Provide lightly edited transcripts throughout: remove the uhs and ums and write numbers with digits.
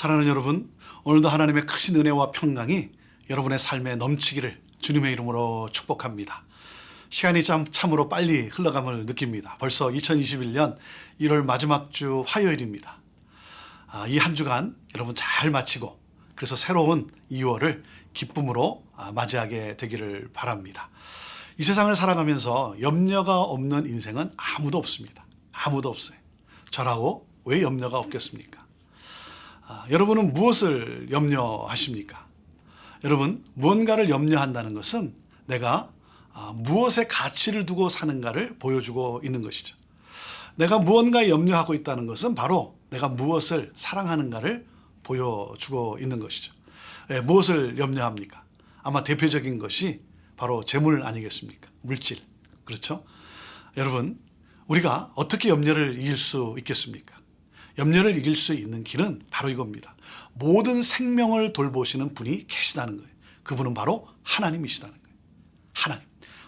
사랑하는 여러분, 오늘도 하나님의 크신 은혜와 평강이 여러분의 삶에 넘치기를 주님의 이름으로 축복합니다. 시간이 참으로 빨리 흘러감을 느낍니다. 벌써 2021년 1월 마지막 주 화요일입니다. 이 한 주간 여러분 잘 마치고 그래서 새로운 2월을 기쁨으로 맞이하게 되기를 바랍니다. 이 세상을 살아가면서 염려가 없는 인생은 아무도 없습니다. 아무도 없어요. 저라고 왜 염려가 없겠습니까? 여러분은 무엇을 염려하십니까? 여러분, 무언가를 염려한다는 것은 내가 무엇에 가치를 두고 사는가를 보여주고 있는 것이죠. 내가 무언가에 염려하고 있다는 것은 바로 내가 무엇을 사랑하는가를 보여주고 있는 것이죠. 무엇을 염려합니까? 아마 대표적인 것이 바로 재물 아니겠습니까? 물질. 그렇죠? 여러분, 우리가 어떻게 염려를 이길 수 있겠습니까? 염려를 이길 수 있는 길은 바로 이겁니다. 모든 생명을 돌보시는 분이 계시다는 거예요. 그분은 바로 하나님이시다는 거예요.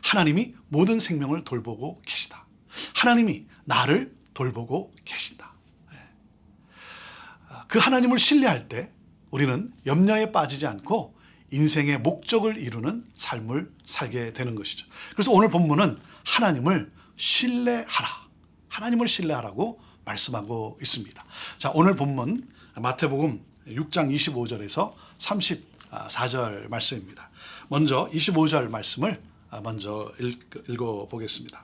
하나님이 모든 생명을 돌보고 계시다. 하나님이 나를 돌보고 계신다. 그 하나님을 신뢰할 때 우리는 염려에 빠지지 않고 인생의 목적을 이루는 삶을 살게 되는 것이죠. 그래서 오늘 본문은 하나님을 신뢰하라. 하나님을 신뢰하라고 말씀하고 있습니다. 자, 오늘 본문 마태복음 6장 25절에서 34절 말씀입니다. 먼저 25절 말씀을 먼저 읽어보겠습니다.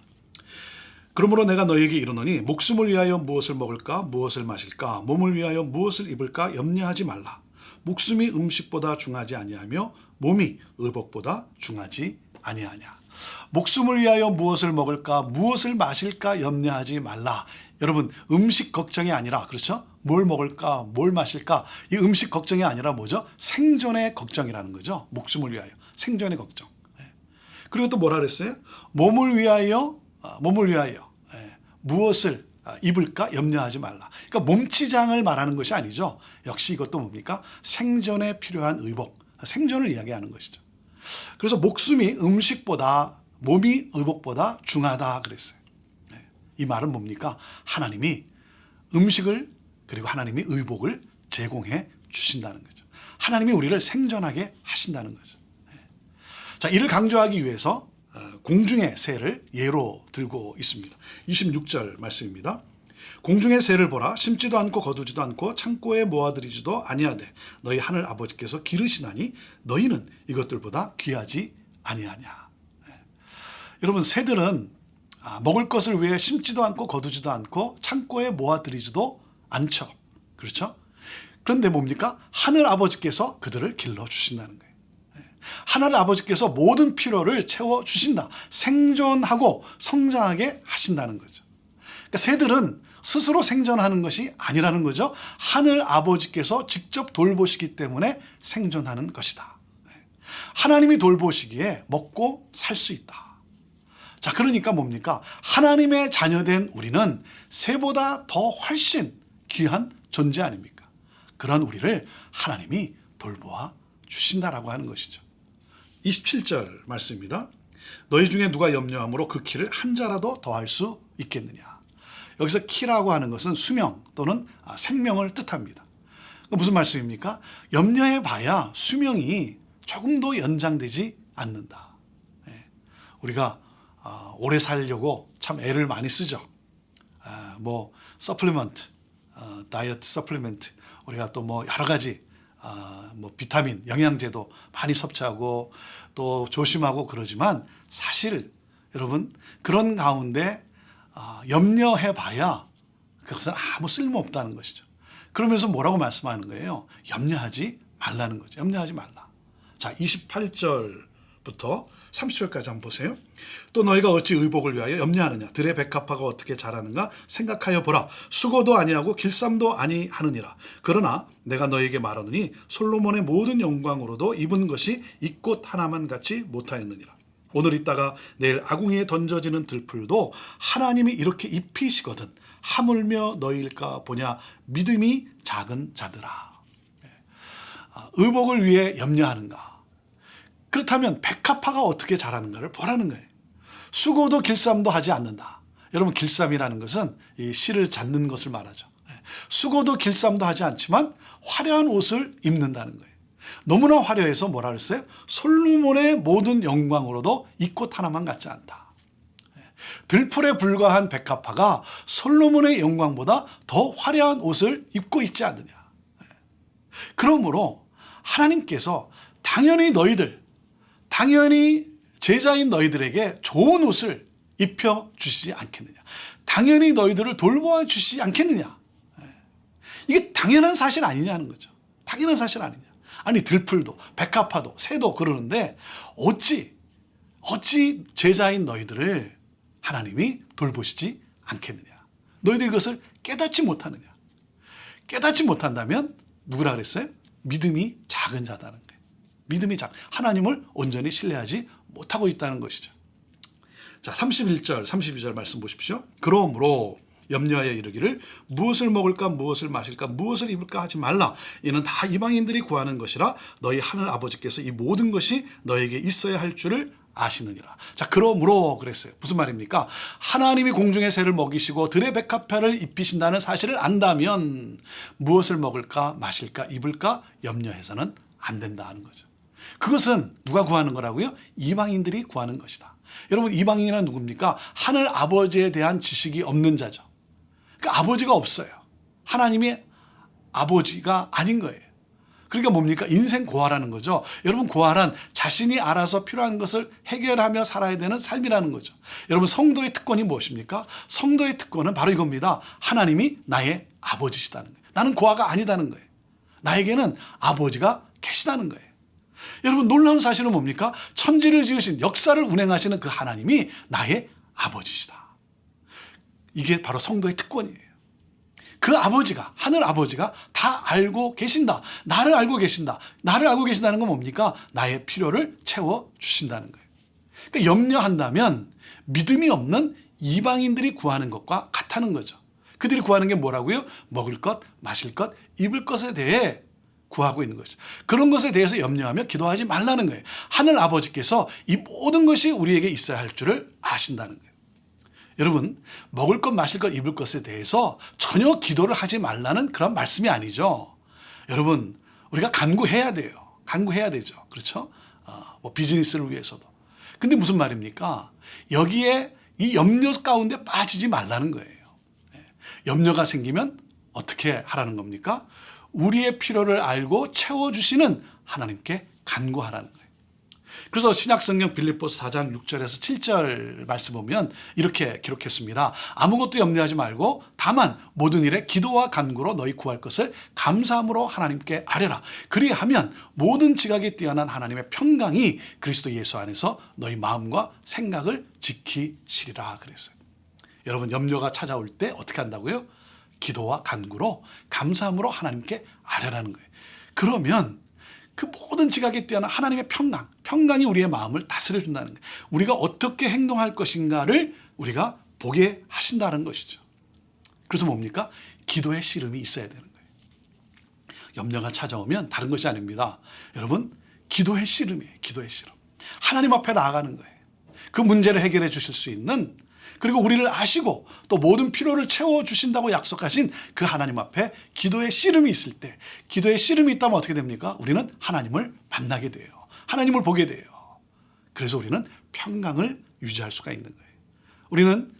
그러므로 내가 너에게 이르노니 목숨을 위하여 무엇을 먹을까 무엇을 마실까 몸을 위하여 무엇을 입을까 염려하지 말라. 목숨이 음식보다 중하지 아니하며 몸이 의복보다 중하지 아니하냐. 목숨을 위하여 무엇을 먹을까 무엇을 마실까 염려하지 말라. 여러분, 음식 걱정이 아니라, 그렇죠? 뭘 먹을까 뭘 마실까, 이 음식 걱정이 아니라 뭐죠? 생존의 걱정이라는 거죠. 목숨을 위하여 생존의 걱정. 그리고 또 뭐라 그랬어요? 몸을 위하여 무엇을 입을까 염려하지 말라. 그러니까 몸치장을 말하는 것이 아니죠. 역시 이것도 뭡니까? 생존에 필요한 의복, 생존을 이야기하는 것이죠. 그래서 목숨이 음식보다 몸이 의복보다 중하다 그랬어요. 이 말은 뭡니까? 하나님이 음식을 그리고 하나님이 의복을 제공해 주신다는 거죠. 하나님이 우리를 생존하게 하신다는 거죠. 자, 이를 강조하기 위해서 공중의 새를 예로 들고 있습니다. 26절 말씀입니다. 공중의 새를 보라. 심지도 않고 거두지도 않고 창고에 모아들이지도 아니하되 너희 하늘 아버지께서 기르시나니 너희는 이것들보다 귀하지 아니하냐. 여러분, 새들은 먹을 것을 위해 심지도 않고 거두지도 않고 창고에 모아들이지도 않죠. 그렇죠? 그런데 뭡니까? 하늘 아버지께서 그들을 길러주신다는 거예요. 하늘 아버지께서 모든 필요를 채워주신다. 생존하고 성장하게 하신다는 거죠. 그러니까 새들은 스스로 생존하는 것이 아니라는 거죠. 하늘 아버지께서 직접 돌보시기 때문에 생존하는 것이다. 하나님이 돌보시기에 먹고 살 수 있다. 자, 그러니까 뭡니까? 하나님의 자녀된 우리는 새보다 더 훨씬 귀한 존재 아닙니까? 그런 우리를 하나님이 돌보아 주신다라고 하는 것이죠. 27절 말씀입니다. 너희 중에 누가 염려함으로 그 키를 한 자라도 더할 수 있겠느냐. 여기서 키라고 하는 것은 수명 또는 생명을 뜻합니다. 무슨 말씀입니까? 염려해봐야 수명이 조금도 연장되지 않는다. 우리가 오래 살려고 참 애를 많이 쓰죠. 뭐 서플리먼트, 다이어트 서플리먼트, 우리가 또 뭐 여러 가지 뭐 비타민, 영양제도 많이 섭취하고 또 조심하고 그러지만 사실 여러분 그런 가운데 염려해봐야 그것은 아무 쓸모없다는 것이죠. 그러면서 뭐라고 말씀하는 거예요? 염려하지 말라는 거죠. 염려하지 말라. 자, 28절부터 30절까지 한번 보세요. 또 너희가 어찌 의복을 위하여 염려하느냐. 들의 백합화가 어떻게 자라는가 생각하여 보라. 수고도 아니하고 길쌈도 아니하느니라. 그러나 내가 너희에게 말하노니 솔로몬의 모든 영광으로도 입은 것이 이 꽃 하나만 같이 못하였느니라. 오늘 있다가 내일 아궁이에 던져지는 들풀도 하나님이 이렇게 입히시거든 하물며 너희일까 보냐. 믿음이 작은 자들아. 의복을 위해 염려하는가. 그렇다면 백합화가 어떻게 자라는가를 보라는 거예요. 수고도 길쌈도 하지 않는다. 여러분, 길쌈이라는 것은 이 씨를 잡는 것을 말하죠. 수고도 길쌈도 하지 않지만 화려한 옷을 입는다는 거예요. 너무나 화려해서 뭐라 그랬어요? 솔로몬의 모든 영광으로도 이 꽃 하나만 같지 않다. 들풀에 불과한 백합화가 솔로몬의 영광보다 더 화려한 옷을 입고 있지 않느냐. 그러므로 하나님께서 당연히 제자인 너희들에게 좋은 옷을 입혀주시지 않겠느냐. 당연히 너희들을 돌보아 주시지 않겠느냐. 이게 당연한 사실 아니냐는 거죠. 당연한 사실 아니냐. 아니 들풀도 백합화도 새도 그러는데 어찌 제자인 너희들을 하나님이 돌보시지 않겠느냐. 너희들이 그것을 깨닫지 못하느냐. 깨닫지 못한다면 누구라 그랬어요? 믿음이 작은 자다는 거예요. 믿음이 하나님을 온전히 신뢰하지 못하고 있다는 것이죠. 자, 31절, 32절 말씀 보십시오. 그러므로 염려하여 이르기를 무엇을 먹을까 무엇을 마실까 무엇을 입을까 하지 말라. 이는 다 이방인들이 구하는 것이라 너희 하늘 아버지께서 이 모든 것이 너에게 있어야 할 줄을 아시느니라. 자, 그러므로 그랬어요. 무슨 말입니까? 하나님이 공중의 새를 먹이시고 들의 백합화를 입히신다는 사실을 안다면 무엇을 먹을까 마실까 입을까 염려해서는 안 된다 하는 거죠. 그것은 누가 구하는 거라고요? 이방인들이 구하는 것이다. 여러분, 이방인이란 누굽니까? 하늘 아버지에 대한 지식이 없는 자죠. 그러니까 아버지가 없어요. 하나님이 아버지가 아닌 거예요. 그러니까 뭡니까? 인생 고아라는 거죠. 여러분, 고아란 자신이 알아서 필요한 것을 해결하며 살아야 되는 삶이라는 거죠. 여러분, 성도의 특권이 무엇입니까? 성도의 특권은 바로 이겁니다. 하나님이 나의 아버지시다는 거예요. 나는 고아가 아니다는 거예요. 나에게는 아버지가 계시다는 거예요. 여러분, 놀라운 사실은 뭡니까? 천지를 지으신 역사를 운행하시는 그 하나님이 나의 아버지시다. 이게 바로 성도의 특권이에요. 그 아버지가, 하늘 아버지가 다 알고 계신다. 나를 알고 계신다. 나를 알고 계신다는 건 뭡니까? 나의 필요를 채워주신다는 거예요. 그러니까 염려한다면 믿음이 없는 이방인들이 구하는 것과 같다는 거죠. 그들이 구하는 게 뭐라고요? 먹을 것, 마실 것, 입을 것에 대해 구하고 있는 것이죠. 그런 것에 대해서 염려하며 기도하지 말라는 거예요. 하늘 아버지께서 이 모든 것이 우리에게 있어야 할 줄을 아신다는 거예요. 여러분, 먹을 것, 마실 것, 입을 것에 대해서 전혀 기도를 하지 말라는 그런 말씀이 아니죠. 여러분, 우리가 간구해야 돼요. 간구해야 되죠. 그렇죠? 비즈니스를 위해서도. 근데 무슨 말입니까? 여기에 이 염려 가운데 빠지지 말라는 거예요. 염려가 생기면 어떻게 하라는 겁니까? 우리의 필요를 알고 채워주시는 하나님께 간구하라는 거예요. 그래서 신약성경 빌립보서 4장 6절에서 7절 말씀 보면 이렇게 기록했습니다. 아무것도 염려하지 말고 다만 모든 일에 기도와 간구로 너희 구할 것을 감사함으로 하나님께 아뢰라. 그리하면 모든 지각이 뛰어난 하나님의 평강이 그리스도 예수 안에서 너희 마음과 생각을 지키시리라 그랬어요. 여러분, 염려가 찾아올 때 어떻게 한다고요? 기도와 간구로 감사함으로 하나님께 아뢰라는 거예요. 그러면 그 모든 지각에 뛰어난 하나님의 평강이 우리의 마음을 다스려 준다는 거예요. 우리가 어떻게 행동할 것인가를 우리가 보게 하신다는 것이죠. 그래서 뭡니까? 기도의 씨름이 있어야 되는 거예요. 염려가 찾아오면 다른 것이 아닙니다. 여러분, 기도의 씨름이에요. 기도의 씨름. 하나님 앞에 나아가는 거예요. 그 문제를 해결해 주실 수 있는, 그리고 우리를 아시고 또 모든 필요를 채워주신다고 약속하신 그 하나님 앞에 기도의 씨름이 있을 때, 기도의 씨름이 있다면 어떻게 됩니까? 우리는 하나님을 만나게 돼요. 하나님을 보게 돼요. 그래서 우리는 평강을 유지할 수가 있는 거예요. 우리는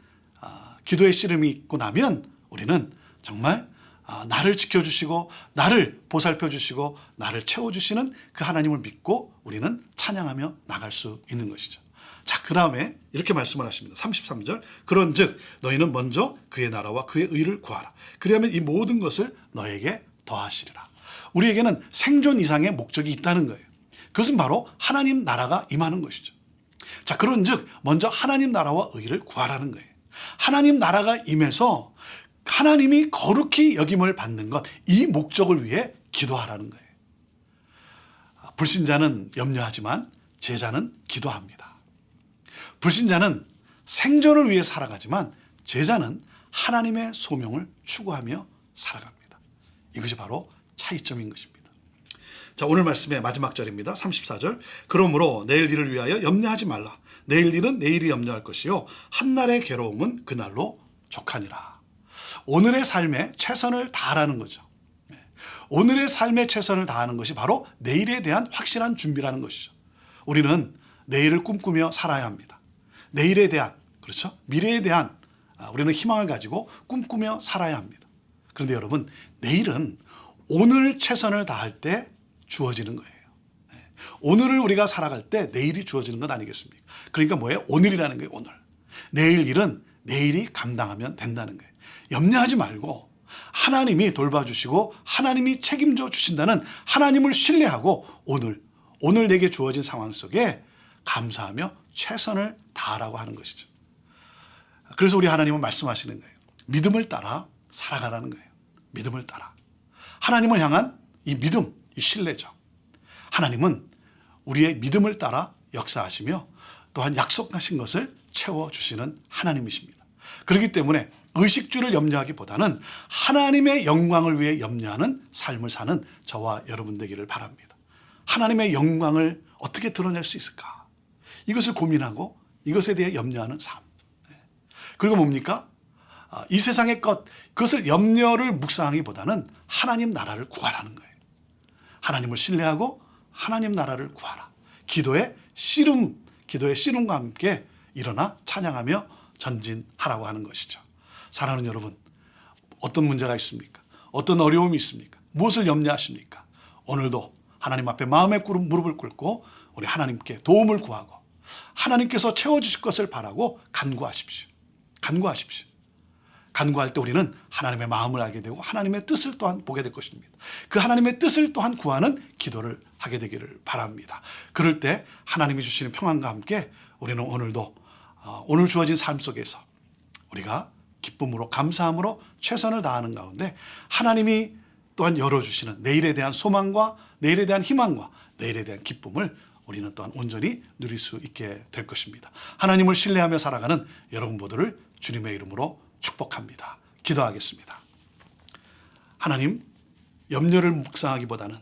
기도의 씨름이 있고 나면 우리는 정말 나를 지켜주시고 나를 보살펴주시고 나를 채워주시는 그 하나님을 믿고 우리는 찬양하며 나갈 수 있는 것이죠. 자, 그 다음에 이렇게 말씀을 하십니다. 33절. 그런즉 너희는 먼저 그의 나라와 그의 의를 구하라. 그리하면 이 모든 것을 너에게 더하시리라. 우리에게는 생존 이상의 목적이 있다는 거예요. 그것은 바로 하나님 나라가 임하는 것이죠. 자, 그런즉 먼저 하나님 나라와 의를 구하라는 거예요. 하나님 나라가 임해서 하나님이 거룩히 여김을 받는 것, 이 목적을 위해 기도하라는 거예요. 불신자는 염려하지만 제자는 기도합니다. 불신자는 생존을 위해 살아가지만 제자는 하나님의 소명을 추구하며 살아갑니다. 이것이 바로 차이점인 것입니다. 자, 오늘 말씀의 마지막 절입니다. 34절. 그러므로 내일 일을 위하여 염려하지 말라. 내일 일은 내일이 염려할 것이요 한날의 괴로움은 그날로 족하니라. 오늘의 삶에 최선을 다하라는 거죠. 오늘의 삶에 최선을 다하는 것이 바로 내일에 대한 확실한 준비라는 것이죠. 우리는 내일을 꿈꾸며 살아야 합니다. 내일에 대한, 그렇죠? 미래에 대한 우리는 희망을 가지고 꿈꾸며 살아야 합니다. 그런데 여러분, 내일은 오늘 최선을 다할 때 주어지는 거예요. 오늘을 우리가 살아갈 때 내일이 주어지는 것 아니겠습니까? 그러니까 뭐예요? 오늘이라는 거예요. 오늘. 내일 일은 내일이 감당하면 된다는 거예요. 염려하지 말고 하나님이 돌봐주시고 하나님이 책임져 주신다는 하나님을 신뢰하고 오늘 내게 주어진 상황 속에 감사하며 최선을 다하라고 하는 것이죠. 그래서 우리 하나님은 말씀하시는 거예요. 믿음을 따라 살아가라는 거예요. 믿음을 따라. 하나님을 향한 이 믿음, 이 신뢰죠. 하나님은 우리의 믿음을 따라 역사하시며 또한 약속하신 것을 채워주시는 하나님이십니다. 그렇기 때문에 의식주를 염려하기보다는 하나님의 영광을 위해 염려하는 삶을 사는 저와 여러분 되기를 바랍니다. 하나님의 영광을 어떻게 드러낼 수 있을까? 이것을 고민하고 이것에 대해 염려하는 삶. 그리고 뭡니까? 이 세상의 것, 그것을 염려를 묵상하기보다는 하나님 나라를 구하라는 거예요. 하나님을 신뢰하고 하나님 나라를 구하라. 기도의 씨름과 함께 일어나 찬양하며 전진하라고 하는 것이죠. 사랑하는 여러분, 어떤 문제가 있습니까? 어떤 어려움이 있습니까? 무엇을 염려하십니까? 오늘도 하나님 앞에 마음의 무릎을 꿇고 우리 하나님께 도움을 구하고 하나님께서 채워주실 것을 바라고 간구하십시오. 간구하십시오. 간구할 때 우리는 하나님의 마음을 알게 되고 하나님의 뜻을 또한 보게 될 것입니다. 그 하나님의 뜻을 또한 구하는 기도를 하게 되기를 바랍니다. 그럴 때 하나님이 주시는 평안과 함께 우리는 오늘도 오늘 주어진 삶 속에서 우리가 기쁨으로 감사함으로 최선을 다하는 가운데 하나님이 또한 열어주시는 내일에 대한 소망과 내일에 대한 희망과 내일에 대한 기쁨을 우리는 또한 온전히 누릴 수 있게 될 것입니다. 하나님을 신뢰하며 살아가는 여러분 모두를 주님의 이름으로 축복합니다. 기도하겠습니다. 하나님, 염려를 묵상하기보다는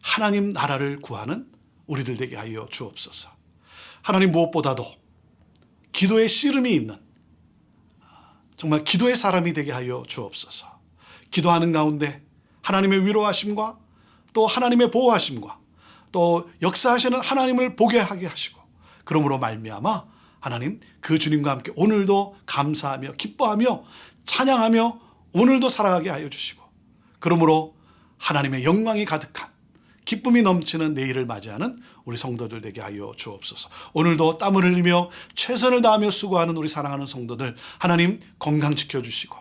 하나님 나라를 구하는 우리들 되게 하여 주옵소서. 하나님, 무엇보다도 기도의 씨름이 있는 정말 기도의 사람이 되게 하여 주옵소서. 기도하는 가운데 하나님의 위로하심과 또 하나님의 보호하심과 또 역사하시는 하나님을 보게 하게 하시고 그러므로 말미암아 하나님 그 주님과 함께 오늘도 감사하며 기뻐하며 찬양하며 오늘도 살아가게 하여 주시고 그러므로 하나님의 영광이 가득한 기쁨이 넘치는 내일을 맞이하는 우리 성도들 되게 하여 주옵소서. 오늘도 땀을 흘리며 최선을 다하며 수고하는 우리 사랑하는 성도들 하나님 건강 지켜주시고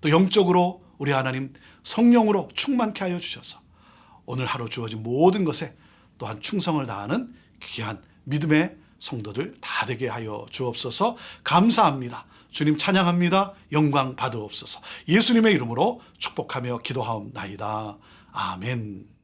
또 영적으로 우리 하나님 성령으로 충만케 하여 주셔서 오늘 하루 주어진 모든 것에 또한 충성을 다하는 귀한 믿음의 성도들 다 되게 하여 주옵소서. 감사합니다. 주님 찬양합니다. 영광 받으옵소서. 예수님의 이름으로 축복하며 기도하옵나이다. 아멘.